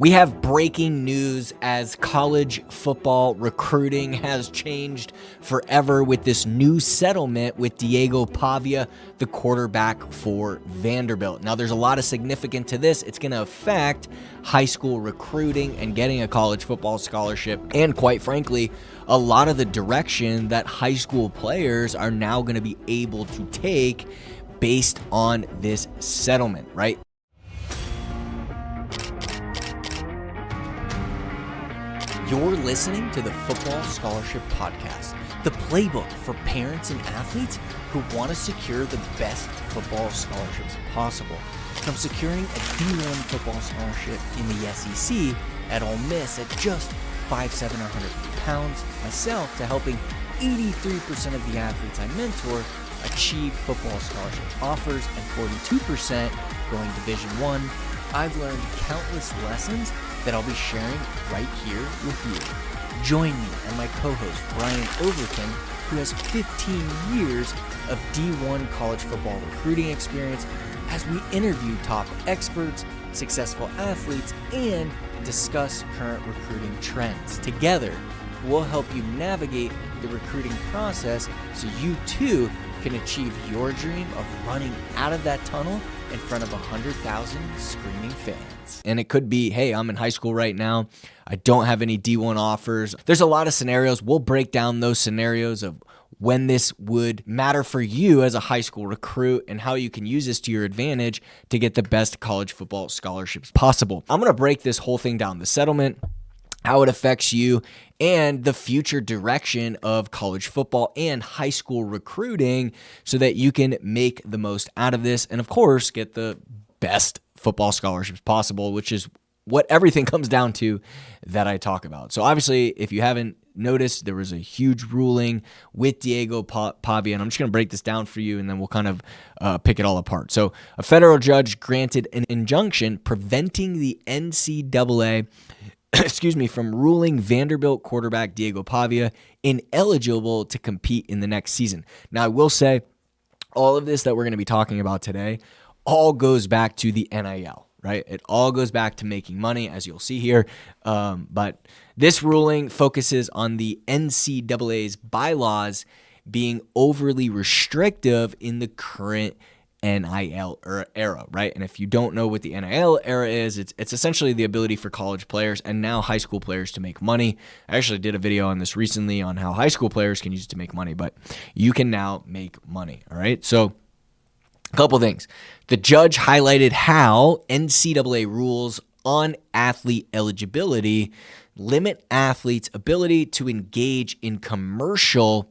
We have breaking news as college football recruiting has changed forever with this new settlement with Diego Pavia, the quarterback for Vanderbilt. Now, there's a lot of significance to this. It's going to affect high school recruiting and getting a college football scholarship, and quite frankly, a lot of the direction that high school players are now going to be able to take based on this settlement, right? You're listening to the Football Scholarship Podcast, the playbook for parents and athletes who want to secure the best football scholarships possible. From securing a D1 football scholarship in the SEC at Ole Miss at just £5,700 myself, to helping 83% of the athletes I mentor achieve football scholarship offers and 42% going Division I. I've learned countless lessons that I'll be sharing right here with you. Join me and my co-host Brian Overton, who has 15 years of D1 college football recruiting experience, as we interview top experts, successful athletes, and discuss current recruiting trends. Together, we'll help you navigate the recruiting process so you too can achieve your dream of running out of that tunnel in front of 100,000 screaming fans. And it could be, hey, I'm in high school right now. I don't have any D1 offers. There's a lot of scenarios. We'll break down those scenarios of when this would matter for you as a high school recruit and how you can use this to your advantage to get the best college football scholarships possible. I'm going to break this whole thing down, the settlement, how it affects you, and the future direction of college football and high school recruiting so that you can make the most out of this and, of course, get the best football scholarships possible, which is what everything comes down to that I talk about. So obviously, if you haven't noticed, there was a huge ruling with Diego Pavia, and I'm just going to break this down for you, and then we'll kind of pick it all apart. So a federal judge granted an injunction preventing the NCAA from ruling Vanderbilt quarterback Diego Pavia ineligible to compete in the next season. Now, I will say all of this that we're going to be talking about today all goes back to the NIL, right? It all goes back to making money, as you'll see here. But this ruling focuses on the NCAA's bylaws being overly restrictive in the current NIL era, right? And if you don't know what the NIL era is, it's essentially the ability for college players and now high school players to make money. I actually did a video on this recently on how high school players can use it to make money, but you can now make money, all right? So a couple things. The judge highlighted how NCAA rules on athlete eligibility limit athletes' ability to engage in commercial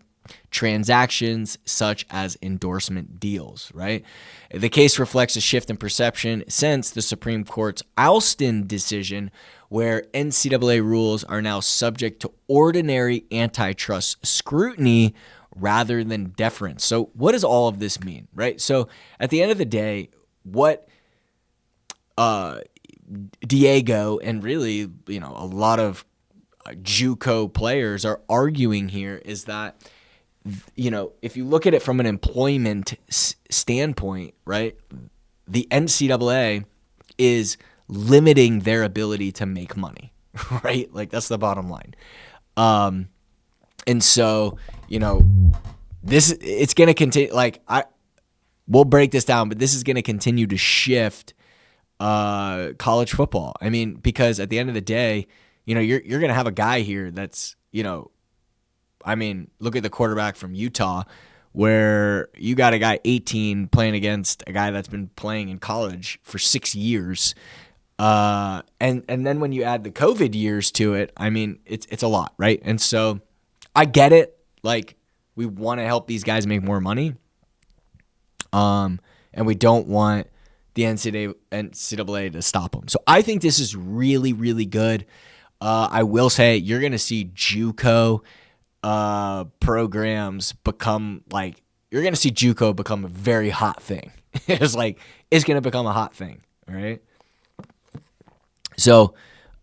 transactions such as endorsement deals, right? The case reflects a shift in perception since the Supreme Court's Alston decision, where NCAA rules are now subject to ordinary antitrust scrutiny rather than deference. So what does all of this mean, right? So at the end of the day, what Diego and really, a lot of Juco players are arguing here is that, if you look at it from an employment standpoint, right, the NCAA is limiting their ability to make money, right? Like, that's the bottom line. And so, it's going to continue, we'll break this down, but this is going to continue to shift college football. I mean, because at the end of the day, you're going to have a guy here that's, look at the quarterback from Utah, where you got a guy 18 playing against a guy that's been playing in college for 6 years. And then when you add the COVID years to it, it's a lot, right? And so I get it. Like, we want to help these guys make more money. And we don't want the NCAA to stop them. So I think this is really, really good. I will say you're going to see Juco programs become you're going to see Juco become a very hot thing. It's going to become a hot thing. All right. So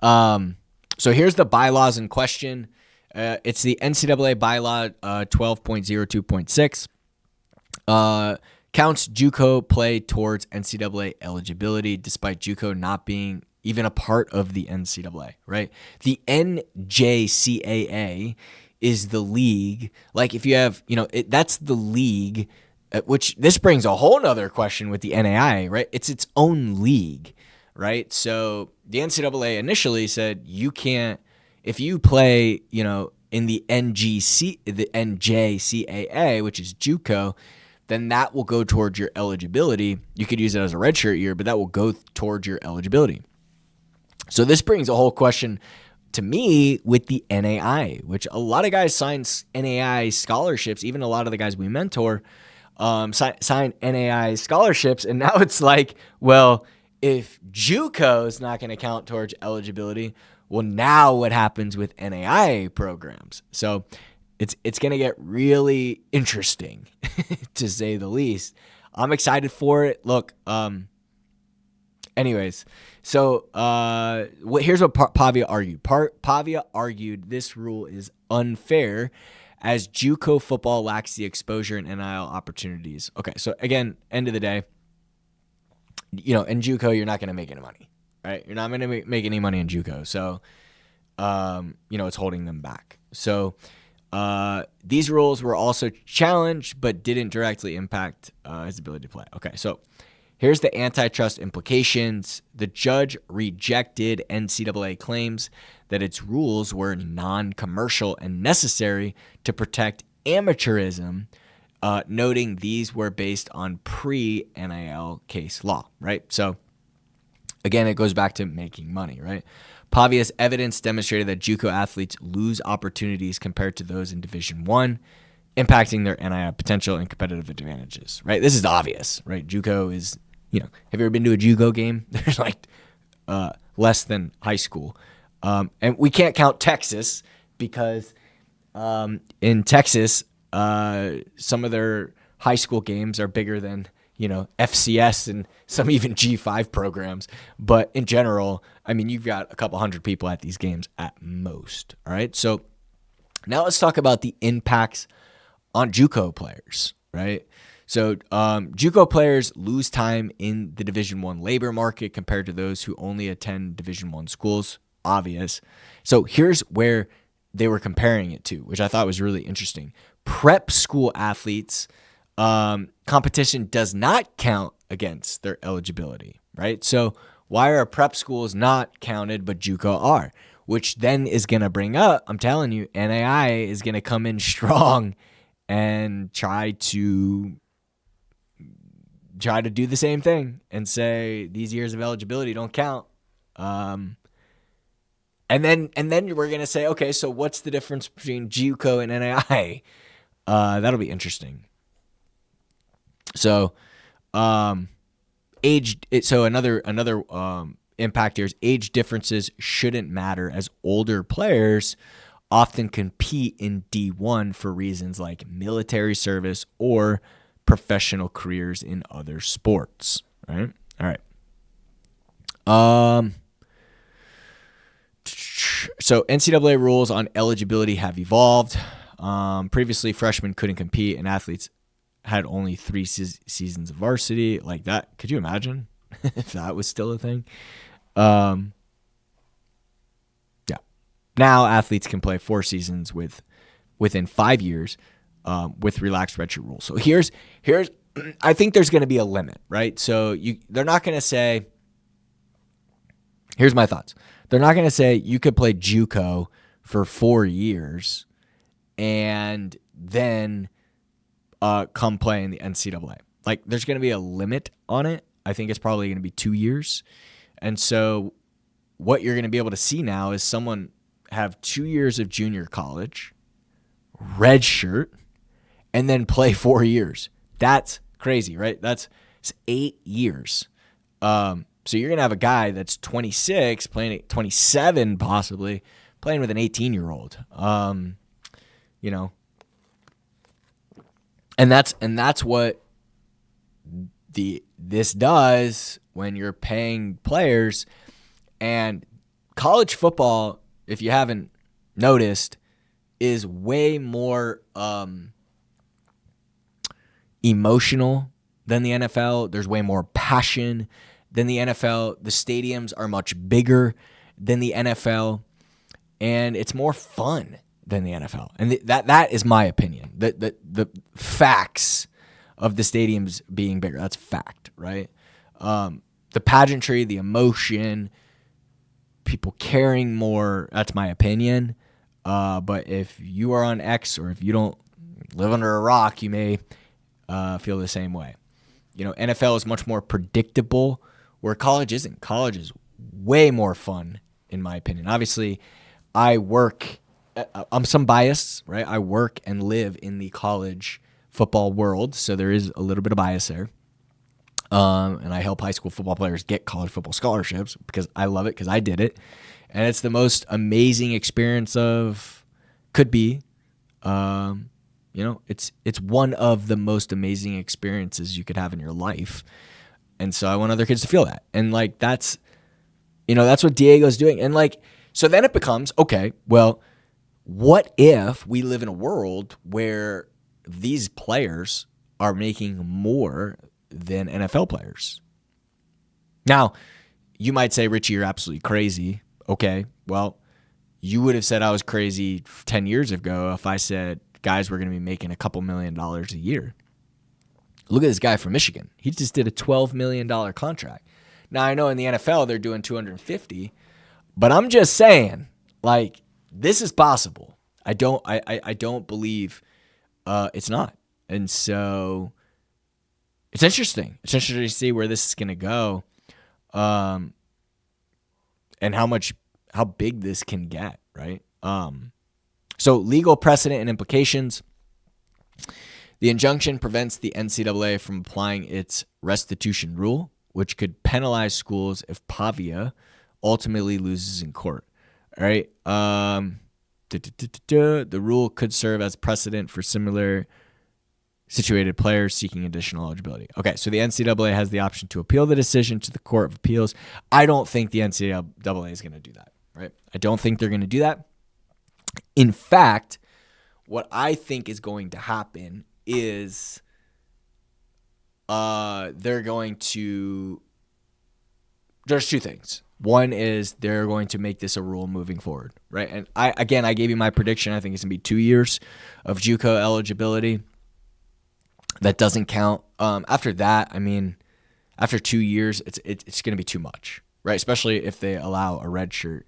here's the bylaws in question. It's the NCAA bylaw 12.02.6. Counts Juco play towards NCAA eligibility despite Juco not being even a part of the NCAA, right? The NJCAA is the league. Like if you have, that's the league, which this brings a whole nother question with the NAIA, right? It's its own league, right? So the NCAA initially said you can't, if you play, in the NJCAA, which is Juco, then that will go towards your eligibility. You could use it as a redshirt year, but that will go towards your eligibility. So this brings a whole question to me with the NAIA, which a lot of guys sign NAIA scholarships. Even a lot of the guys we mentor sign NAIA scholarships. And now it's like, well, if Juco is not going to count towards eligibility, well, now what happens with NAIA programs? So it's going to get really interesting, to say the least. I'm excited for it. Look, anyways, so here's what Pavia argued. Pavia argued this rule is unfair as Juco football lacks the exposure and NIL opportunities. Okay, so again, end of the day, in Juco, you're not going to make any money, right? You're not going to make any money in Juco. So, it's holding them back. So, these rules were also challenged, but didn't directly impact his ability to play. Okay, so here's the antitrust implications. The judge rejected NCAA claims that its rules were non-commercial and necessary to protect amateurism, noting these were based on pre-NIL case law, right? So, again, it goes back to making money, right? Pavia's evidence demonstrated that Juco athletes lose opportunities compared to those in Division I, impacting their NIL potential and competitive advantages, right? This is obvious, right? Juco is, have you ever been to a Juco game? There's like less than high school. And we can't count Texas because in Texas, some of their high school games are bigger than FCS and some even G5 programs. But in general, you've got a couple hundred people at these games at most. All right. So now let's talk about the impacts on Juco players, right? So Juco players lose time in the Division I labor market compared to those who only attend Division I schools. Obvious. So here's where they were comparing it to, which I thought was really interesting. Prep school athletes, competition does not count against their eligibility, right? So why are prep schools not counted, but Juco are? Which then is going to bring up, I'm telling you, NAIA is going to come in strong and try to do the same thing and say these years of eligibility don't count. And then we're going to say, okay, so what's the difference between Juco and NAIA? That'll be interesting. So, another impact here is age differences shouldn't matter as older players often compete in D1 for reasons like military service or professional careers in other sports, right? All right. So NCAA rules on eligibility have evolved. Previously, freshmen couldn't compete and athletes had only 3 seasons of varsity. Like that, could you imagine if that was still a thing? Yeah. Now athletes can play 4 seasons within 5 years with relaxed redshirt rules. So here's I think there's going to be a limit, right? So they're not going to say. Here's my thoughts. They're not going to say you could play Juco for 4 years and then come play in the NCAA. Like, there's going to be a limit on it. I think it's probably going to be 2 years. And so what you're going to be able to see now is someone have 2 years of junior college, redshirt, and then play 4 years. That's crazy, right? It's 8 years. So you're going to have a guy that's 26 playing at 27 possibly playing with an 18-year-old. And that's what this does when you're paying players. And college football, if you haven't noticed, is way more emotional than the NFL. There's way more passion than the NFL. The stadiums are much bigger than the NFL, and it's more fun than the NFL. And that is my opinion. The facts of the stadiums being bigger, that's fact, right? The pageantry, the emotion, people caring more, that's my opinion. But if you are on X or if you don't live under a rock, you may feel the same way. NFL is much more predictable, where college isn't. College is way more fun, in my opinion. Obviously, I'm some bias, right? I work and live in the college football world, so there is a little bit of bias there. And I help high school football players get college football scholarships because I love it, because I did it. And it's the most amazing experience could be. It's one of the most amazing experiences you could have in your life. And so I want other kids to feel that. And that's what Diego's doing. And so then it becomes, okay, well, what if we live in a world where these players are making more than NFL players? Now, you might say, Richie, you're absolutely crazy. Okay, well, you would have said I was crazy 10 years ago if I said guys were going to be making a couple $1 million a year. Look at this guy from Michigan. He just did a $12 million contract. Now, I know in the NFL they're doing 250, but I'm just saying, this is possible. I don't believe it's not. And so it's interesting. It's interesting to see where this is going to go, and how big this can get, right? So legal precedent and implications. The injunction prevents the NCAA from applying its restitution rule, which could penalize schools if Pavia ultimately loses in court. All right. The rule could serve as precedent for similar situated players seeking additional eligibility. Okay, so the NCAA has the option to appeal the decision to the Court of Appeals. I don't think the NCAA is going to do that, right? I don't think they're going to do that. In fact, what I think is going to happen is they're going to – there's two things. One is they're going to make this a rule moving forward, right? And I gave you my prediction. I think it's going to be 2 years of Juco eligibility. That doesn't count. After that, after 2 years, it's going to be too much, right? Especially if they allow a red shirt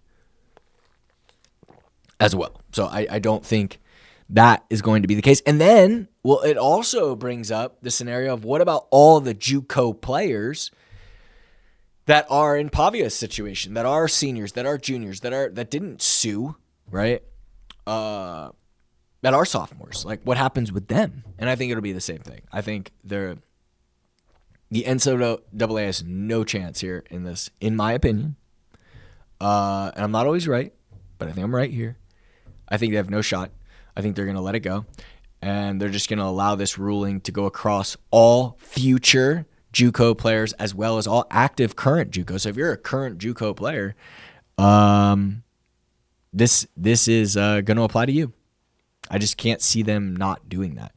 as well. So I don't think that is going to be the case. And then, it also brings up the scenario of what about all the Juco players that are in Pavia's situation, that are seniors, that are juniors, that didn't sue, right? That are sophomores. What happens with them? And I think it'll be the same thing. I think the NCAA has no chance here in this, in my opinion. And I'm not always right, but I think I'm right here. I think they have no shot. I think they're going to let it go. And they're just going to allow this ruling to go across all future Juco players as well as all active current Juco. So if you're a current Juco player, this is going to apply to you. I just can't see them not doing that.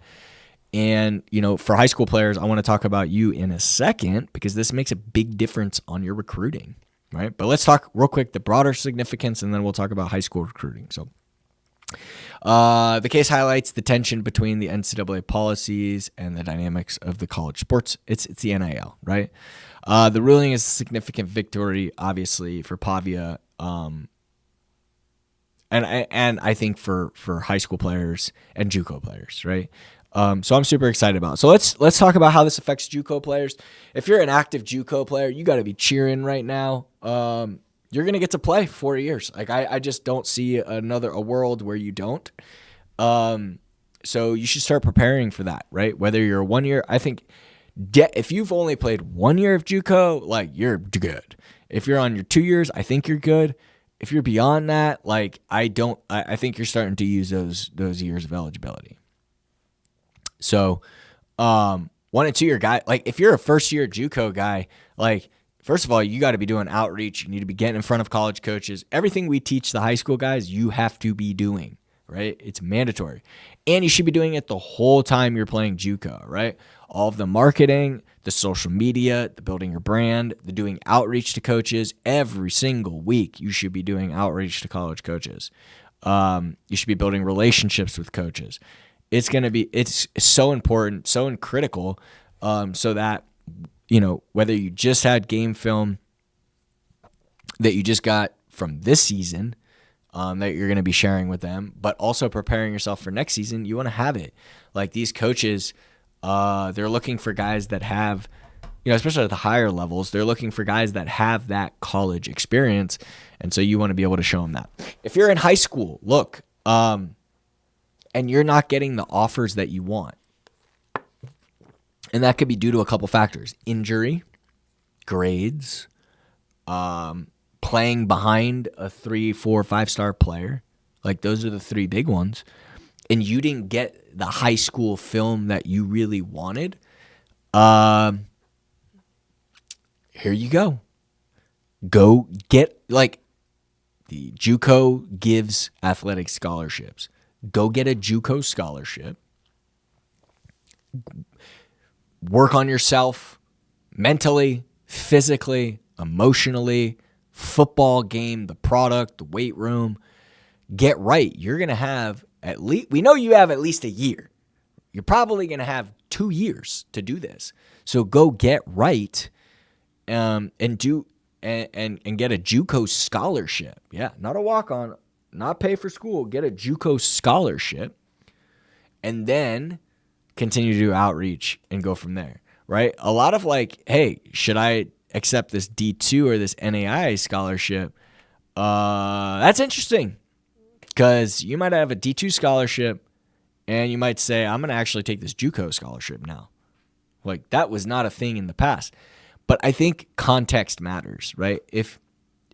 And, for high school players, I want to talk about you in a second because this makes a big difference on your recruiting, right? But let's talk real quick the broader significance, and then we'll talk about high school recruiting. So the case highlights the tension between the NCAA policies and the dynamics of the college sports. It's the NIL, right? The ruling is a significant victory, obviously, for Pavia, and I think for high school players and JUCO players, right? So I'm super excited about it. So let's talk about how this affects JUCO players. If you're an active JUCO player, you got to be cheering right now. You're gonna get to play 4 years. I just don't see a world where you don't. So you should start preparing for that, right? Whether you're 1 year, I think if you've only played 1 year of JUCO, you're good. If you're on your 2 years, I think you're good. If you're beyond that, I think you're starting to use those years of eligibility. So, 1 and 2 year guy, if you're a first year JUCO guy, first of all, you got to be doing outreach. You need to be getting in front of college coaches. Everything we teach the high school guys, you have to be doing. right? It's mandatory. And you should be doing it the whole time you're playing Juco, right? All of the marketing, the social media, the building your brand, the doing outreach to coaches. Every single week, you should be doing outreach to college coaches. You should be building relationships with coaches. It's so important, so critical, so that, whether you just had game film that you just got from this season, that you're going to be sharing with them, but also preparing yourself for next season, you want to have it. Like these coaches, they're looking for guys that have, especially at the higher levels, they're looking for guys that have that college experience. And so you want to be able to show them that. If you're in high school, look, and you're not getting the offers that you want, and that could be due to a couple factors: injury, grades, playing behind a 3, 4, 5-star player. Like those are the three big ones. And you didn't get the high school film that you really wanted. Here you go. Go get, like, the Juco gives athletic scholarships. Go get a Juco scholarship. Work on yourself mentally, physically, emotionally, football game, the product, the weight room. Get right. You're going to have we know you have at least a year. You're probably going to have 2 years to do this. So go get right, and get a Juco scholarship. Yeah, not a walk-on, not pay for school. Get a Juco scholarship, and then continue to do outreach and go from there, right? A lot of like, hey, should I accept this D2 or this NAIA scholarship? That's interesting, because you might have a D2 scholarship and you might say, I'm going to actually take this Juco scholarship now. Like, that was not a thing in the past. But I think context matters, right? If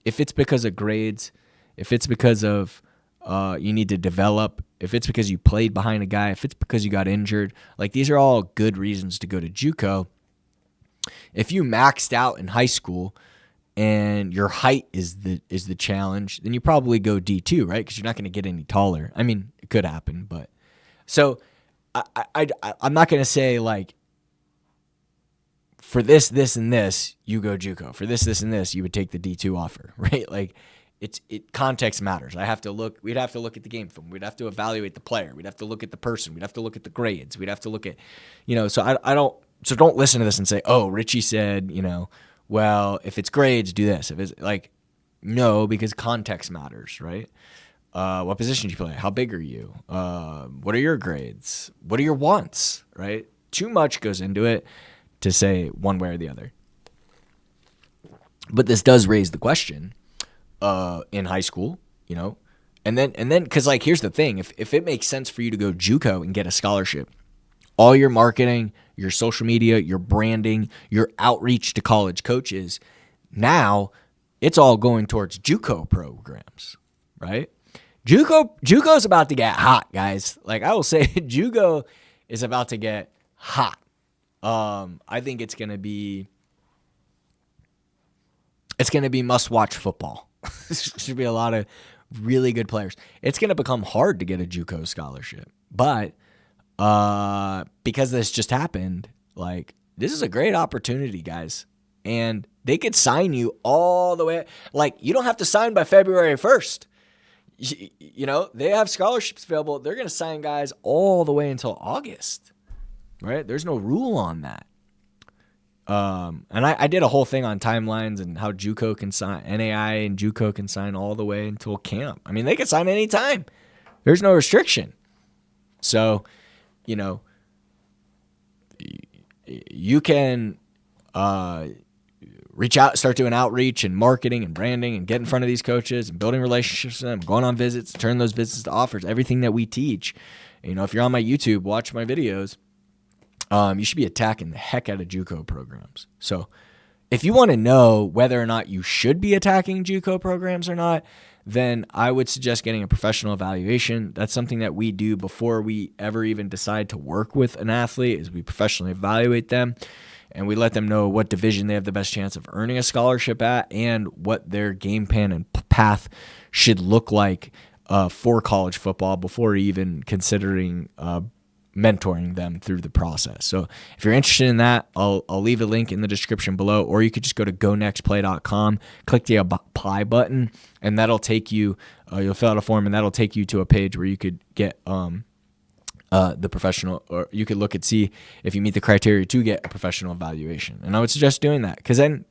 it's because of grades, if it's because of you need to develop, if it's because you played behind a guy, if it's because you got injured, like these are all good reasons to go to Juco. If you maxed out in high school and your height is the challenge, then you probably go D2, right? Because you're not going to get any taller. I mean, it could happen, but so I'm not going to say like, for this, and this, you go Juco. For this, and this, you would take the D2 offer, right? Like, context matters. We'd have to look at the game film. We'd have to evaluate the player. We'd have to look at the person. We'd have to look at the grades. We'd have to look at, so don't listen to this and say, oh, Richie said, well, if it's grades, do this. If it's like, no, because context matters, right? What position do you play? How big are you? What are your grades? What are your wants, right? Too much goes into it to say one way or the other. But this does raise the question in high school, and then because like, here's the thing: if it makes sense for you to go Juco and get a scholarship, all your marketing, your social media, your branding, your outreach to college coaches, now it's all going towards Juco programs, right? Juco's about to get hot, guys. Like, I will say, Juco is about to get hot. I think it's gonna be must-watch football. Should be a lot of really good players. It's gonna become hard to get a Juco scholarship, but because this just happened, like, this is a great opportunity, guys, and they could sign you all the way. Like, you don't have to sign by February 1st. They have scholarships available. They're gonna sign guys all the way until August. Right? There's no rule on that. And I did a whole thing on timelines and how Juco can sign, NAIA and Juco can sign all the way until camp. I mean, they can sign anytime. There's no restriction. So, you can reach out, start doing outreach and marketing and branding and get in front of these coaches and building relationships with them, going on visits, turn those visits to offers, everything that we teach. If you're on my YouTube, watch my videos. You should be attacking the heck out of Juco programs. So if you want to know whether or not you should be attacking Juco programs or not, then I would suggest getting a professional evaluation. That's something that we do before we ever even decide to work with an athlete, is we professionally evaluate them and we let them know what division they have the best chance of earning a scholarship at and what their game plan and path should look like for college football before even considering mentoring them through the process. So if you're interested in that, I'll leave a link in the description below, or you could just go to gonextplay.com, click the apply button, and that'll take you, you'll fill out a form, and that'll take you to a page where you could get the professional, or you could look and see if you meet the criteria to get a professional evaluation. And I would suggest doing that because then,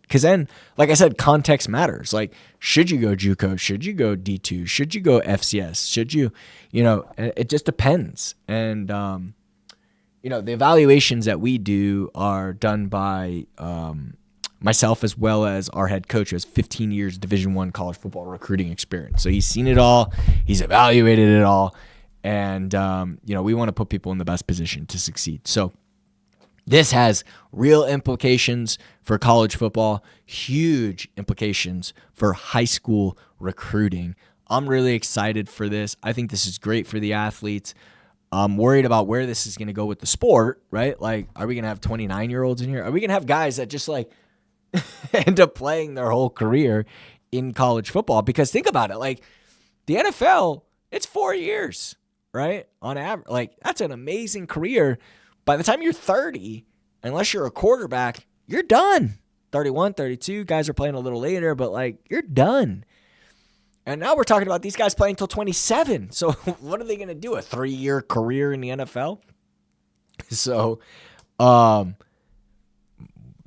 like I said, context matters. Like, should you go Juco? Should you go D2? Should you go FCS? Should you, it just depends. And, the evaluations that we do are done by myself as well as our head coach, who has 15 years Division I college football recruiting experience. So he's seen it all. He's evaluated it all. And, we want to put people in the best position to succeed. So this has real implications for college football, huge implications for high school recruiting. I'm really excited for this. I think this is great for the athletes. I'm worried about where this is going to go with the sport, right? Like, are we going to have 29-year-olds in here? Are we going to have guys that just end up playing their whole career in college football? Because think about it, like the NFL, it's 4 years. Right? On average, like, that's an amazing career. By the time you're 30, unless you're a quarterback, you're done. 31, 32, guys are playing a little later, but you're done. And now we're talking about these guys playing until 27. So what are they going to do? A 3-year career in the NFL? So,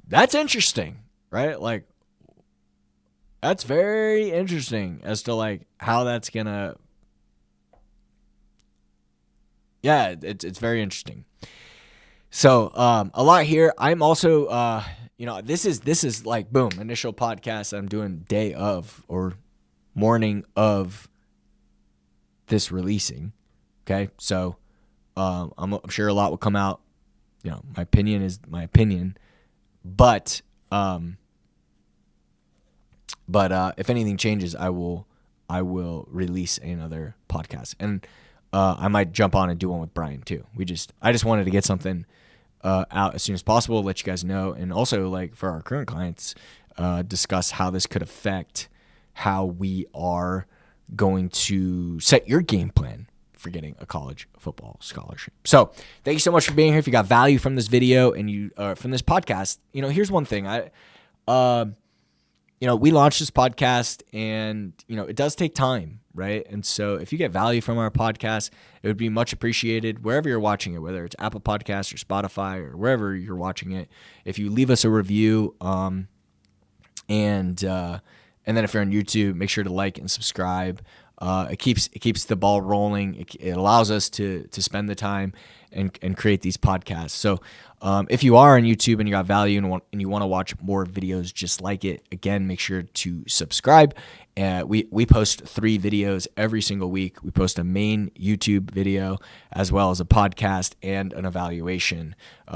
that's interesting, right? Like, that's very interesting as to how that's going to. Yeah, it's very interesting. So a lot here. I'm also, this is like, boom, initial podcast I'm doing day of or morning of this releasing. Okay, so I'm sure a lot will come out. My opinion is my opinion, but if anything changes, I will release another podcast. And I might jump on and do one with Brian too. I just wanted to get something out as soon as possible, let you guys know, and also for our current clients, discuss how this could affect how we are going to set your game plan for getting a college football scholarship. So thank you so much for being here. If you got value from this video and you from this podcast, here's one thing. We launched this podcast and, it does take time, right? And so if you get value from our podcast, it would be much appreciated wherever you're watching it, whether it's Apple Podcasts or Spotify or wherever you're watching it. If you leave us a review, and then if you're on YouTube, make sure to like and subscribe. It keeps the ball rolling. It allows us to spend the time and create these podcasts. So if you are on YouTube and you got value and you want to watch more videos just like it, again, make sure to subscribe. We post 3 videos every single week. We post a main YouTube video as well as a podcast and an evaluation.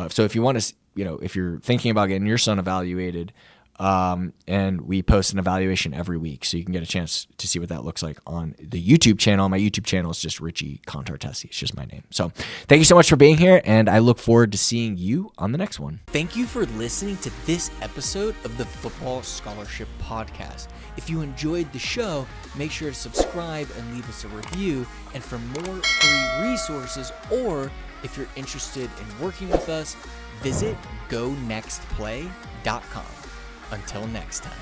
So if you want to, if you're thinking about getting your son evaluated, and we post an evaluation every week, so you can get a chance to see what that looks like on the YouTube channel. My YouTube channel is just Richie Contartesi. It's just my name. So thank you so much for being here, and I look forward to seeing you on the next one. Thank you for listening to this episode of the Football Scholarship Podcast. If you enjoyed the show, make sure to subscribe and leave us a review. And for more free resources, or if you're interested in working with us, visit gonextplay.com. Until next time.